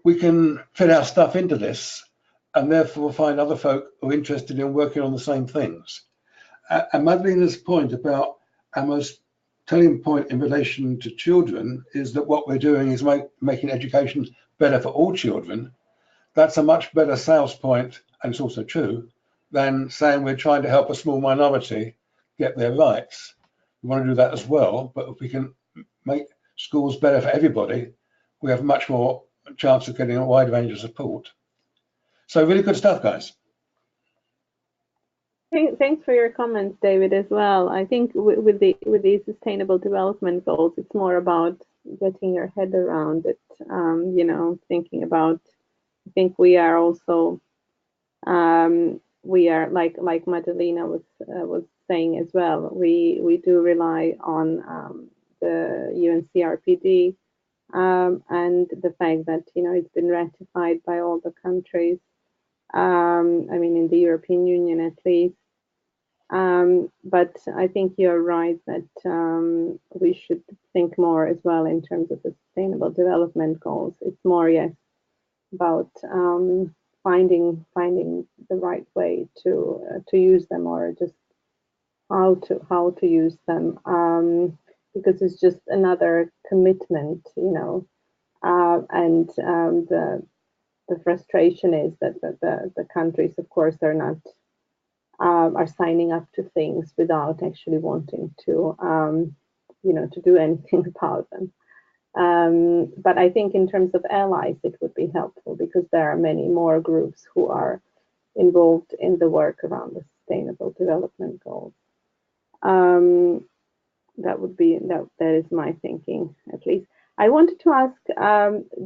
we can fit our stuff into this and therefore find other folk who are interested in working on the same things. And Madalena's point about our most telling point in relation to children is that what we're doing is making education better for all children. That's a much better sales point, and it's also true, than saying we're trying to help a small minority get their rights. We want to do that as well, but if we can make schools better for everybody, we have much more chance of getting a wide range of support. So really good stuff, guys.
Thanks for your comments, David, as well. I think with the Sustainable Development Goals, it's more about getting your head around it. You know, thinking about. I think we are also we are like Madalena was saying as well. We do rely on the UNCRPD and the fact that, you know, it's been ratified by all the countries. I mean, in the European Union at least. But I think you're right that we should think more as well in terms of the Sustainable Development Goals. It's more, yes, about finding the right way to use them, or just how to use them, because it's just another commitment, you know, and the frustration is that the countries, of course, are not are signing up to things without actually wanting to you know, to do anything about them. But I think in terms of allies, it would be helpful because there are many more groups who are involved in the work around the Sustainable Development Goals. That is my thinking, at least. I wanted to ask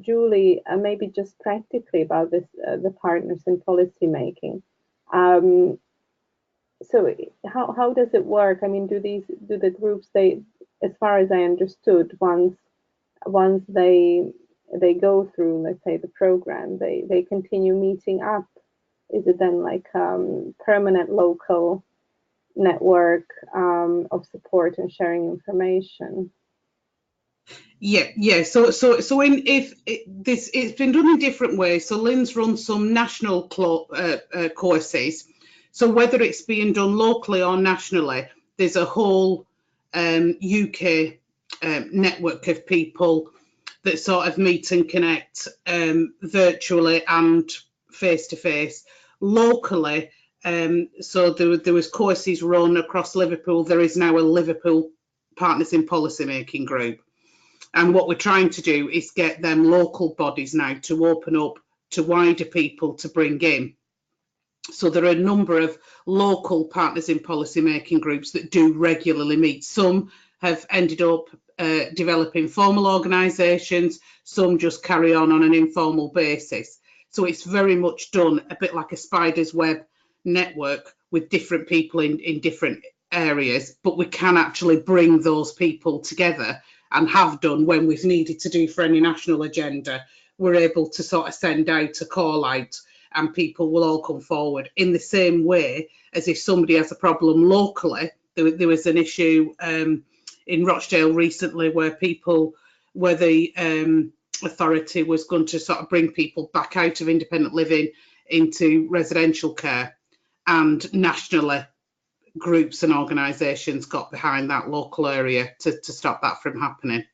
Julie, maybe just practically about this, the partners in policy making. so how does it work? I mean, do the groups, they, as far as I understood, once they go through, let's say, the program, they continue meeting up. Is it then like permanent local network of support and sharing information?
Yeah. So it's been done in different ways. So Lynn's run some national courses. So whether it's being done locally or nationally, there's a whole UK network of people that sort of meet and connect virtually and face to face. Locally, so there was courses run across Liverpool. There is now a Liverpool Partners in Policymaking group. And what we're trying to do is get them local bodies now to open up to wider people to bring in. So there are a number of local Partners in Policymaking groups that do regularly meet. Some have ended up developing formal organisations, some just carry on an informal basis. So it's very much done a bit like a spider's web network with different people in different areas, but we can actually bring those people together, and have done when we've needed to do for any national agenda. We're able to sort of send out a call out and people will all come forward in the same way as if somebody has a problem locally. There was an issue in Rochdale recently where the authority was going to sort of bring people back out of independent living into residential care, and nationally groups and organisations got behind that local area to stop that from happening.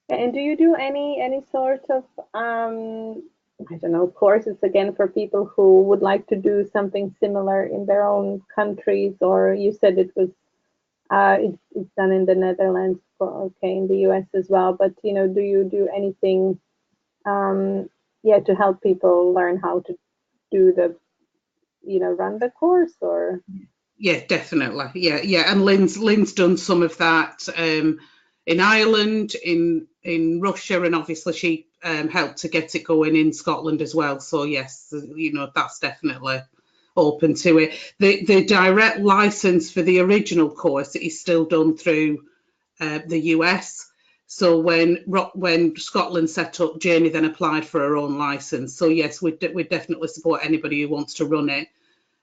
And do you do any sort of I don't know, courses again for people who would like to do something similar in their own countries? Or you said it was it's done in the Netherlands, okay, in the US as well, but you know, do you do anything to help people learn how to do the, run the course? Or
yeah, definitely, yeah, and Lynn's done some of that in Ireland, in Russia, and obviously she helped to get it going in Scotland as well. So yes, that's definitely open to it. The direct license for the original course is still done through the US. So when Scotland set up, Janie then applied for her own license. So yes, we definitely support anybody who wants to run it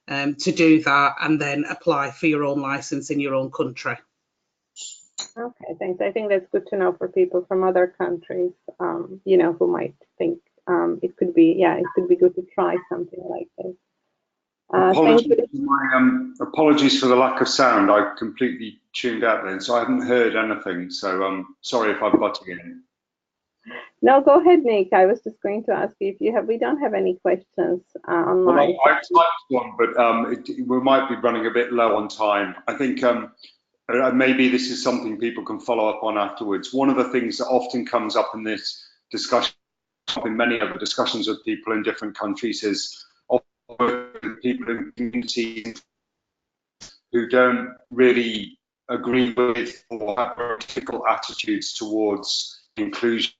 to do that and then apply for your own license in your own country.
Okay, thanks. I think that's good to know for people from other countries, who might think it could be good to try something like this.
Apologies for the lack of sound. I completely tuned out then, so I haven't heard anything. So sorry if I'm butting in.
No, go ahead, Nick. I was just going to ask you if you have. We don't have any questions online.
Well, I typed one, but we might be running a bit low on time. I think maybe this is something people can follow up on afterwards. One of the things that often comes up in this discussion, in many other discussions with people in different countries, is people in communities who don't really agree with or have very difficult attitudes towards inclusion.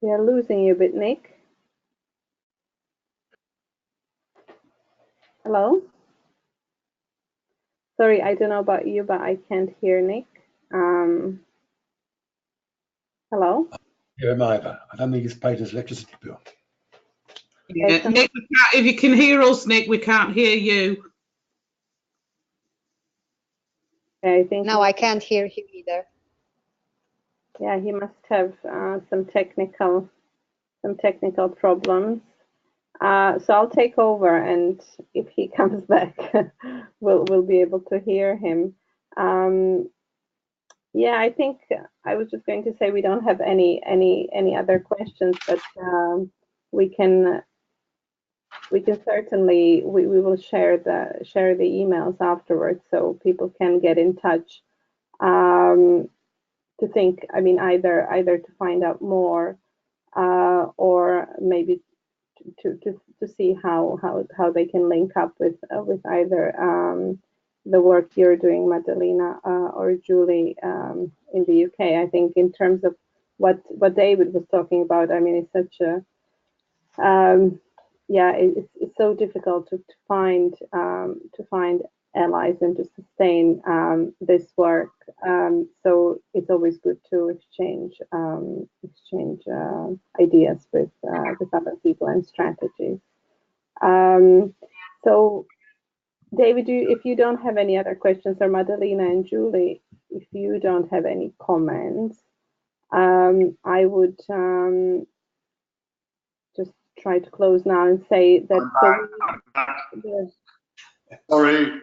We are losing you a bit, Nick. Hello? Sorry, I don't know about you, but I can't hear Nick. Hello?
Hear him either. I don't think he's paid his electricity bill.
Yeah, Nick, if you can hear us, Nick, we can't hear you.
I think
no, I can't hear him either.
Yeah, he must have some technical problems. So I'll take over, and if he comes back, we'll be able to hear him. Yeah, I think I was just going to say we don't have any other questions, but we can certainly we will share the emails afterwards so people can get in touch to think. I mean, either to find out more or maybe to see how they can link up with either the work you're doing, Madalena, or Julie in the UK. I think in terms of what David was talking about, I mean, it's such a yeah, it's so difficult to find allies and to sustain this work. So it's always good to exchange ideas with other people and strategies. So David, if you don't have any other questions, or Madalena and Julie, if you don't have any comments, I would just try to close now and say that.
I'm back. Sorry,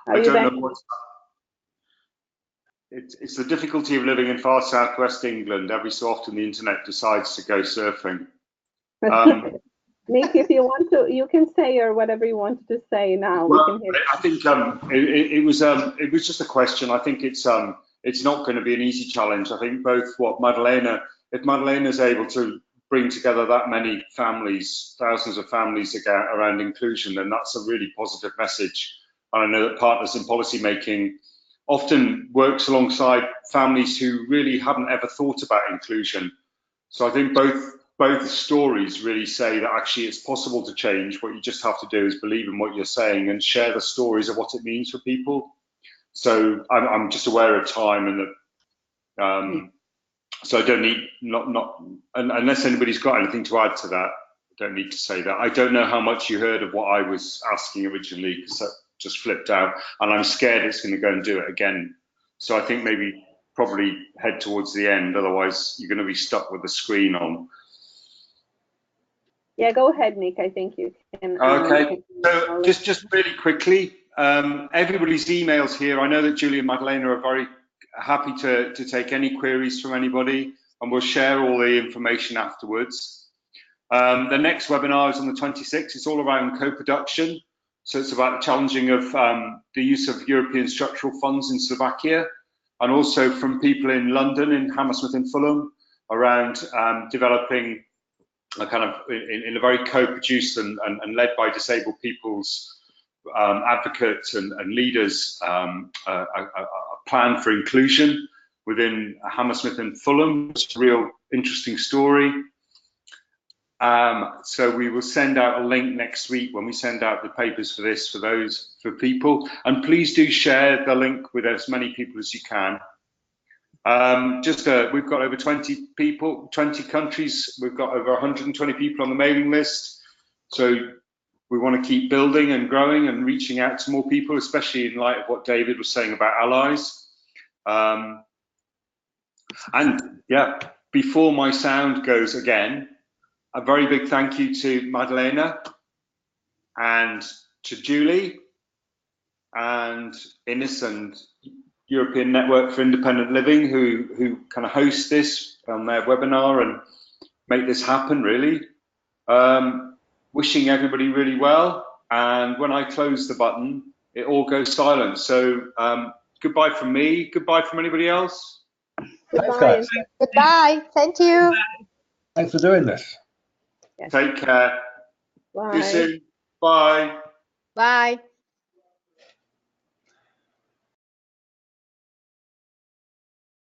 I don't know what's. It's the difficulty of living in far southwest England. Every so often, the internet decides to go surfing.
Nick, if you want to, you can say or whatever you wanted to say now.
Well,
we can hear
I think it was just a question. I think it's not going to be an easy challenge. I think both if Madalena is able to bring together that many families, thousands of families around inclusion, then that's a really positive message. And I know that Partners in Policymaking often works alongside families who really haven't ever thought about inclusion. So I think both stories really say that actually it's possible to change. What you just have to do is believe in what you're saying and share the stories of what it means for people. So I'm just aware of time, and that so I don't need unless anybody's got anything to add to that. I don't need to say that. I don't know how much you heard of what I was asking originally, because that just flipped out, and I'm scared it's going to go and do it again. So I think probably head towards the end, otherwise you're going to be stuck with the screen on.
Yeah, go ahead, Nick. I think you can.
Okay, so just really quickly, everybody's emails here. I know that Julie and Madalena are very happy to take any queries from anybody, and we'll share all the information afterwards. The next webinar is on the 26th. It's all around co-production. So it's about the challenging of the use of European structural funds in Slovakia, and also from people in London, in Hammersmith and Fulham, around developing a kind of, in a very co-produced and led by disabled people's advocates and leaders, a plan for inclusion within Hammersmith and Fulham. It's a real interesting story. So we will send out a link next week when we send out the papers for this for people, and please do share the link with as many people as you can. We've got over 20 people, 20 countries. We've got over 120 people on the mailing list. So we want to keep building and growing and reaching out to more people, especially in light of what David was saying about allies. And yeah, before my sound goes again, a very big thank you to Madalena and to Julie and Ines and European Network for Independent Living, who kind of host this on their webinar and make this happen, really. Wishing everybody really well. And when I close the button, it all goes silent. So goodbye from me. Goodbye from anybody else.
Goodbye.
Goodbye. Thank you.
Thanks for doing this.
Take care.
Bye.
See you soon. Bye.
Bye.